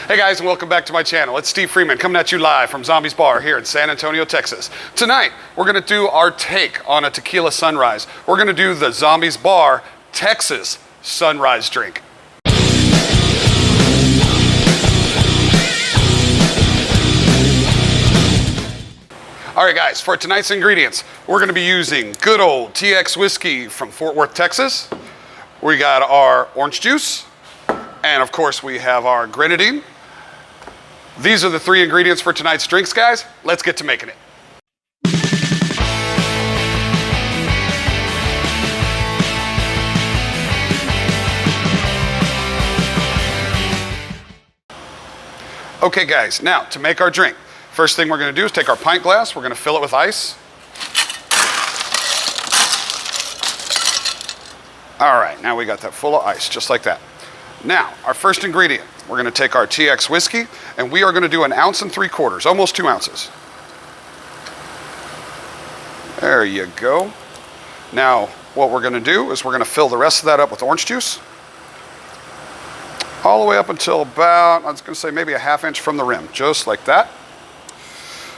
Hey guys, and welcome back to my channel. It's Steve Freeman coming at you live from Zombies Bar here in San Antonio, Texas. Tonight, we're gonna do our take on a tequila sunrise. We're gonna do the Zombies Bar Texas sunrise drink. All right guys, for tonight's ingredients, we're gonna be using good old TX whiskey from Fort Worth, Texas. We got our orange juice, and of course we have our Grenadine. These are the three ingredients for tonight's drinks, guys. Let's get to making it. Okay guys, now to make our drink. First thing we're gonna do is take our pint glass, we're gonna fill it with ice. All right, now we got that full of ice, just like that. Now, our first ingredient, we're gonna take our TX whiskey, and we are gonna do 1 3/4 ounces, almost 2 ounces. There you go. Now, what we're gonna do is we're gonna fill the rest of that up with orange juice, all the way up until about, I was gonna say maybe a 1/2 inch from the rim, just like that.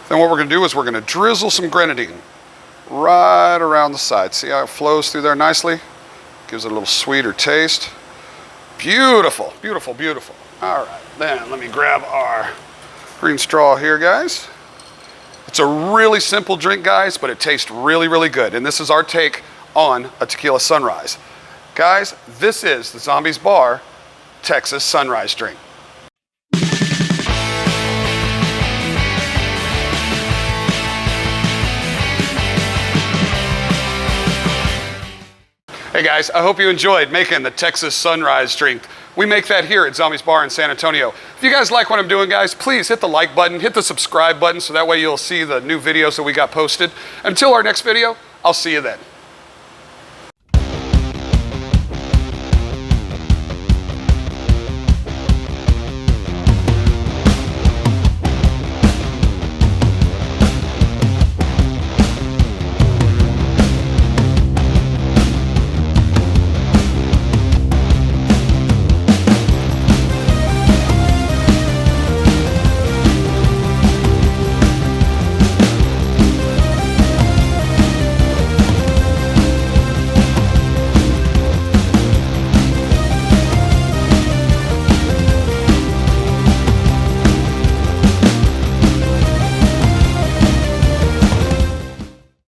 Then what we're gonna do is we're gonna drizzle some Grenadine right around the side. See how it flows through there nicely? Gives it a little sweeter taste. Beautiful, beautiful, beautiful. All right, then let me grab our green straw here, guys. It's a really simple drink, guys, but it tastes really, really good. And this is our take on a tequila sunrise. Guys, this is the Zombies Bar Texas sunrise drink. Hey guys, I hope you enjoyed making the Texas sunrise drink. We make that here at Zombies Bar in San Antonio. If you guys like what I'm doing, guys, please hit the like button, hit the subscribe button, so that way you'll see the new videos that we got posted. Until our next video, I'll see you then.